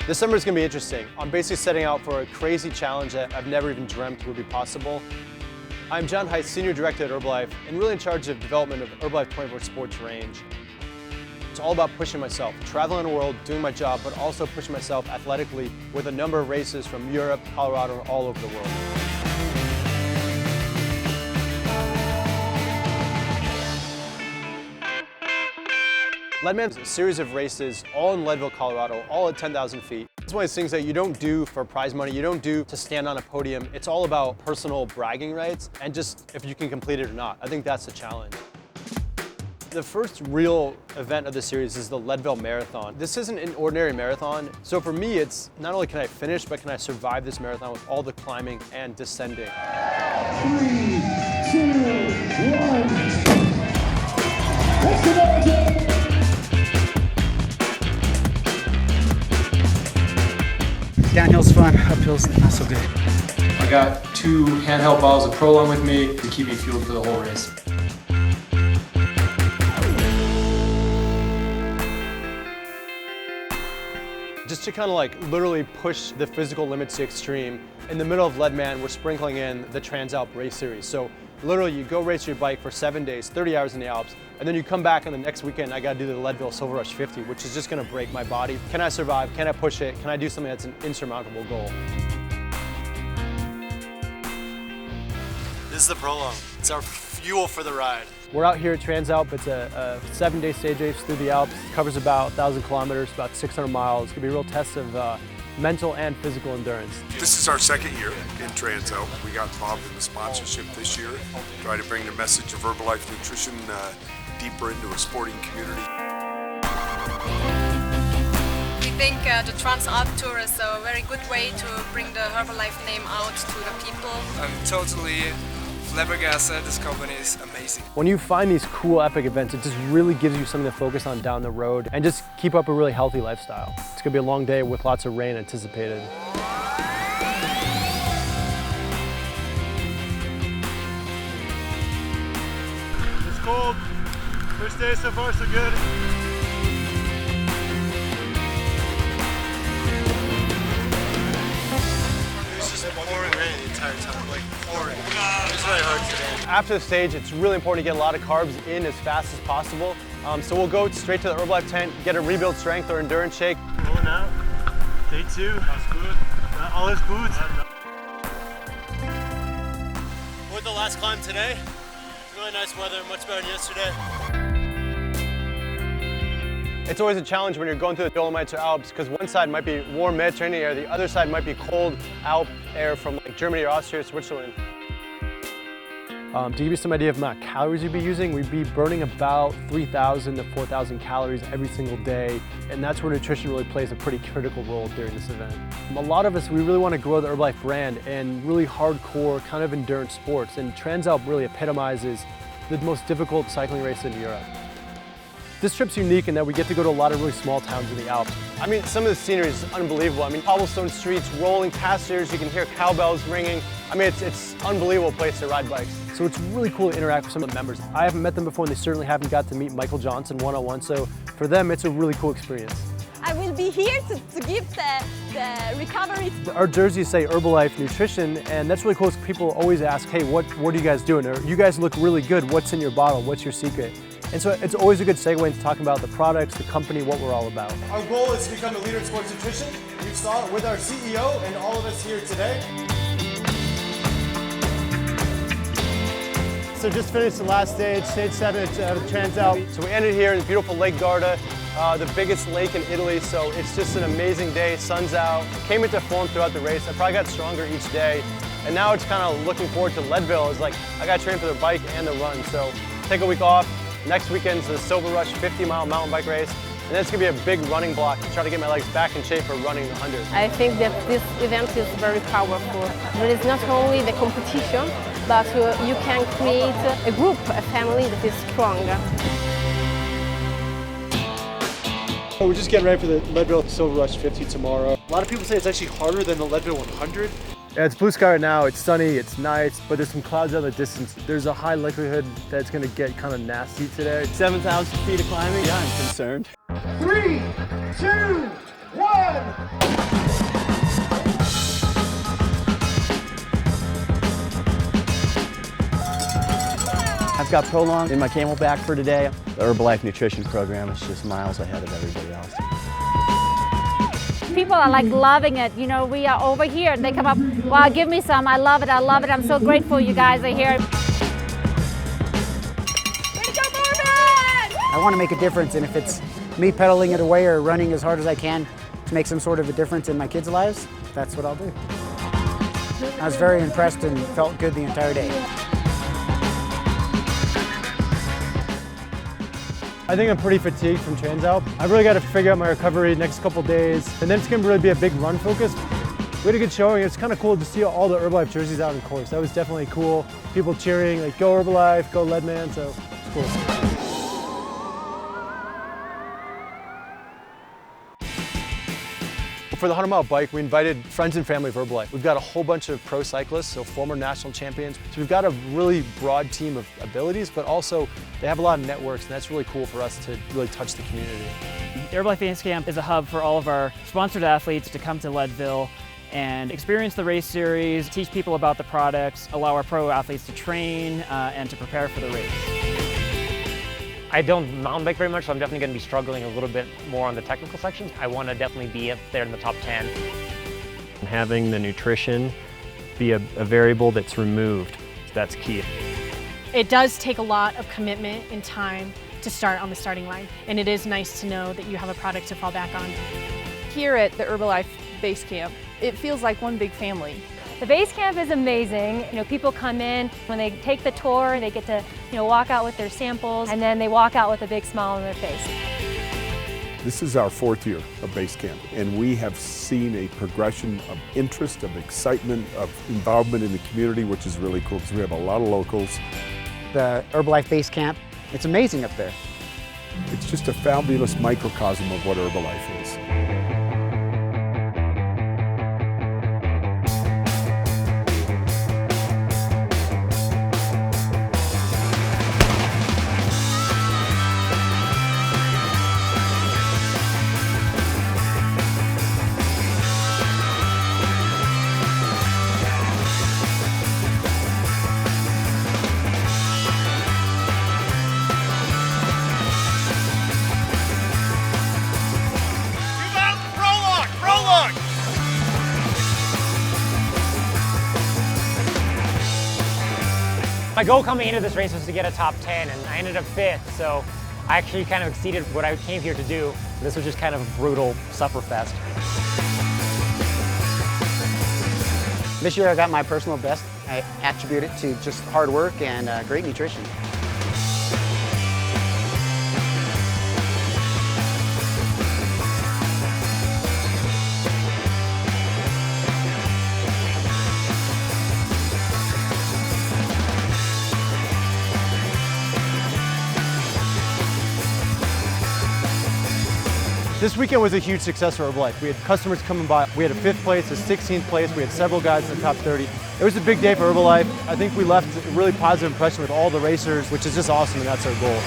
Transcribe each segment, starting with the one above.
This summer is going to be interesting. I'm basically setting out for a crazy challenge that I've never even dreamt would be possible. I'm John Heiss, Senior Director at Herbalife, and really in charge of development of Herbalife24 sports range. It's all about pushing myself, traveling the world, doing my job, but also pushing myself athletically with a number of races from Europe, Colorado, and all over the world. Leadman's a series of races, all in Leadville, Colorado, all at 10,000 feet. It's one of those things that you don't do for prize money, you don't do to stand on a podium. It's all about personal bragging rights and just if you can complete it or not. I think that's the challenge. The first real event of the series is the Leadville Marathon. This isn't an ordinary marathon, so for me it's not only can I finish, but can I survive this marathon with all the climbing and descending. 3, 2, 1. Let's go! Downhill's fun, uphill's not so good. I got 2 handheld bottles of Prolong with me to keep me fueled for the whole race. Just to kind of like literally push the physical limits to extreme. In the middle of Leadman, we're sprinkling in the Transalp race series. So literally you go race your bike for 7 days, 30 hours in the Alps, and then you come back and the next weekend I gotta do the Leadville Silver Rush 50, which is just gonna break my body. Can I survive? Can I push it? Can I do something that's an insurmountable goal? This is the Prolong. It's our fuel for the ride. We're out here at Transalp. It's a 7-day stage race through the Alps. It covers about 1,000 kilometers, about 600 miles. It's gonna be a real test of mental and physical endurance. This is our second year in Transalp. We got involved in the sponsorship this year, try to bring the message of Herbalife nutrition deeper into a sporting community. We think the Transalp Tour is a very good way to bring the Herbalife name out to the people. I'm totally flabbergasted. This company is amazing. When you find these cool epic events, it just really gives you something to focus on down the road and just keep up a really healthy lifestyle. It's gonna be a long day with lots of rain anticipated. It's cold. First day so far so good. It's just pouring rain the entire time, like pouring. It's really hard today. After the stage, it's really important to get a lot of carbs in as fast as possible. So we'll go straight to the Herbalife tent, get a rebuild strength or endurance shake. Rolling out. Day 2. That's good. All his boots. With the last climb today, really nice weather, much better than yesterday. It's always a challenge when you're going through the Dolomites or Alps because one side might be warm Mediterranean air, the other side might be cold Alp air from like Germany or Austria or Switzerland. To give you some idea of the amount of calories you'd be using, we'd be burning about 3,000 to 4,000 calories every single day, and that's where nutrition really plays a pretty critical role during this event. A lot of us, we really want to grow the Herbalife brand and really hardcore kind of endurance sports, and Transalp really epitomizes the most difficult cycling race in Europe. This trip's unique in that we get to go to a lot of really small towns in the Alps. I mean, some of the scenery is unbelievable. I mean, cobblestone streets, rolling pastures, you can hear cowbells ringing. I mean, it's an unbelievable place to ride bikes. So it's really cool to interact with some of the members. I haven't met them before and they certainly haven't got to meet Michael Johnson one-on-one, so for them, it's a really cool experience. I will be here to give the recovery. Our jerseys say Herbalife Nutrition, and that's really cool because people always ask, hey, what are you guys doing? Or you guys look really good, what's in your bottle, what's your secret? And so it's always a good segue into talking about the products, the company, what we're all about. Our goal is to become a leader in sports nutrition. We saw it with our CEO and all of us here today. So just finished the last stage, stage 7 of Transalp. So we ended here in beautiful Lake Garda, the biggest lake in Italy. So it's just an amazing day, sun's out. Came into form throughout the race. I probably got stronger each day. And now it's kind of looking forward to Leadville. It's like, I got to train for the bike and the run. So take a week off. Next weekend's the Silver Rush 50-mile mountain bike race. And then it's going to be a big running block to try to get my legs back in shape for running the 100. I think that this event is very powerful. There is not only the competition, but you can create a group, a family that is strong. We're just getting ready for the Leadville Silver Rush 50 tomorrow. A lot of people say it's actually harder than the Leadville 100. Yeah, it's blue sky right now, it's sunny, it's nice, but there's some clouds out in the distance. There's a high likelihood that it's going to get kind of nasty today. 7,000 feet of climbing? Yeah, I'm concerned. 3, 2, I've got Prolong in my Camelback for today. The Herbalife nutrition program is just miles ahead of everybody else. People are like loving it. You know, we are over here and they come up, wow, give me some. I love it. I love it. I'm so grateful you guys are here. I want to make a difference, and if it's me pedaling it away or running as hard as I can to make some sort of a difference in my kids' lives, that's what I'll do. I was very impressed and felt good the entire day. I think I'm pretty fatigued from TransAlp. I've really got to figure out my recovery next couple days, and then it's going to really be a big run focus. We had a good showing. It's kind of cool to see all the Herbalife jerseys out in course. That was definitely cool. People cheering, like, go Herbalife, go Leadman, so it's cool. For the 100-mile bike, we invited friends and family of Herbalife. We've got a whole bunch of pro cyclists, so former national champions. So we've got a really broad team of abilities, but also they have a lot of networks, and that's really cool for us to really touch the community. The Herbalife Base Camp is a hub for all of our sponsored athletes to come to Leadville and experience the race series, teach people about the products, allow our pro athletes to train and to prepare for the race. I don't mountain bike very much, so I'm definitely going to be struggling a little bit more on the technical sections. I want to definitely be up there in the top 10. Having the nutrition be a variable that's removed, that's key. It does take a lot of commitment and time to start on the starting line, and it is nice to know that you have a product to fall back on. Here at the Herbalife Base Camp, it feels like one big family. The base camp is amazing. You know, people come in, when they take the tour, they get to, walk out with their samples, and then they walk out with a big smile on their face. This is our 4th year of base camp, and we have seen a progression of interest, of excitement, of involvement in the community, which is really cool because we have a lot of locals. The Herbalife Base Camp, it's amazing up there. It's just a fabulous microcosm of what Herbalife is. My goal coming into this race was to get a top 10, and I ended up 5th, so I actually kind of exceeded what I came here to do. This was just kind of a brutal sufferfest. This year I got my personal best. I attribute it to just hard work and great nutrition. This weekend was a huge success for Herbalife. We had customers coming by. We had a 5th place, a 16th place. We had several guys in the top 30. It was a big day for Herbalife. I think we left a really positive impression with all the racers, which is just awesome, and that's our goal.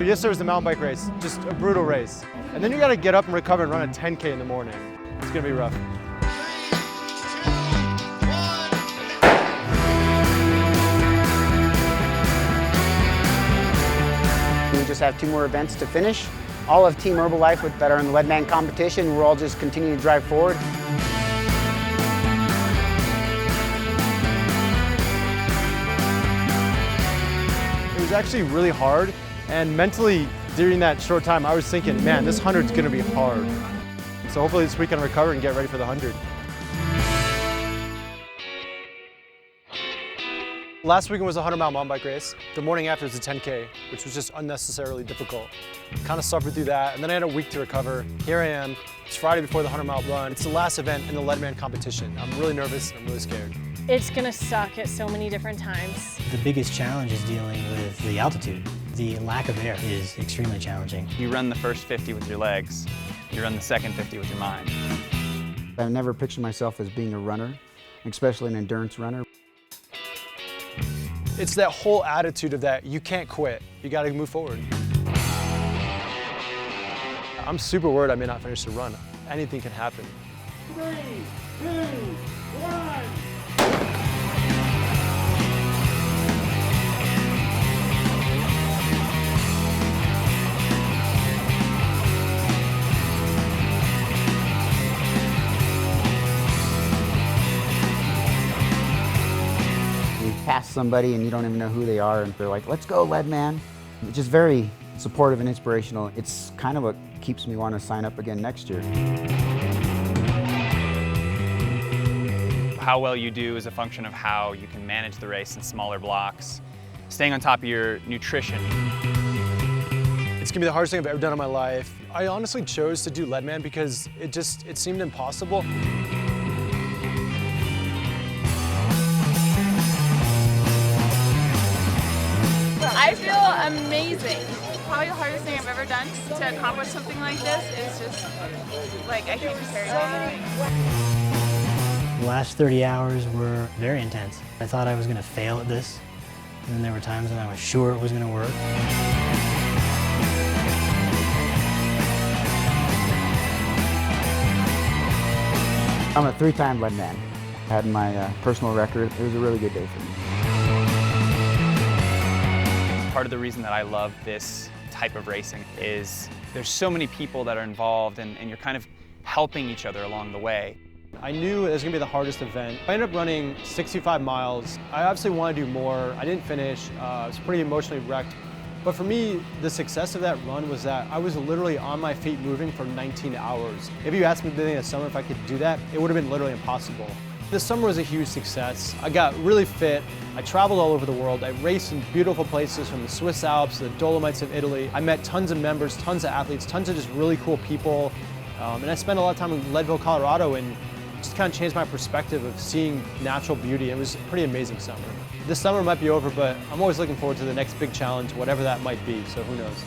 Yesterday was the mountain bike race, just a brutal race. And then you gotta get up and recover and run a 10K in the morning. It's gonna be rough. We just have 2 more events to finish. All of Team Herbalife that are in the Leadman competition, we're all just continuing to drive forward. It was actually really hard, and mentally during that short time I was thinking, man, this 100's gonna be hard. So hopefully this weekend I'll recover and get ready for the 100. Last weekend was a 100-mile mountain bike race. The morning after was a 10K, which was just unnecessarily difficult. Kind of suffered through that, and then I had a week to recover. Here I am. It's Friday before the 100-mile run. It's the last event in the Leadman competition. I'm really nervous and I'm really scared. It's gonna suck at so many different times. The biggest challenge is dealing with the altitude. The lack of air is extremely challenging. You run the first 50 with your legs. You run the second 50 with your mind. I've never pictured myself as being a runner, especially an endurance runner. It's that whole attitude of that you can't quit. You got to move forward. I'm super worried I may not finish the run. Anything can happen. 3, 2, 1. Pass somebody and you don't even know who they are and they're like, let's go, lead man. It's just very supportive and inspirational. It's kind of what keeps me want to sign up again next year. How well you do is a function of how you can manage the race in smaller blocks, staying on top of your nutrition. It's gonna be the hardest thing I've ever done in my life. I honestly chose to do Leadman because it seemed impossible. I feel amazing. Probably the hardest thing I've ever done to accomplish something like this is just, like, I can't compare it. The last 30 hours were very intense. I thought I was going to fail at this, and then there were times when I was sure it was going to work. I'm a 3-time lead man. Had my personal record. It was a really good day for me. Part of the reason that I love this type of racing is there's so many people that are involved and you're kind of helping each other along the way. I knew it was gonna be the hardest event. I ended up running 65 miles. I obviously want to do more. I didn't finish. I was pretty emotionally wrecked. But for me, the success of that run was that I was literally on my feet moving for 19 hours. If you asked me at the beginning of the summer if I could do that, it would have been literally impossible. The summer was a huge success. I got really fit. I traveled all over the world. I raced in beautiful places from the Swiss Alps to the Dolomites of Italy. I met tons of members, tons of athletes, tons of just really cool people. And I spent a lot of time in Leadville, Colorado, and just kind of changed my perspective of seeing natural beauty. It was a pretty amazing summer. This summer might be over, but I'm always looking forward to the next big challenge, whatever that might be, so who knows.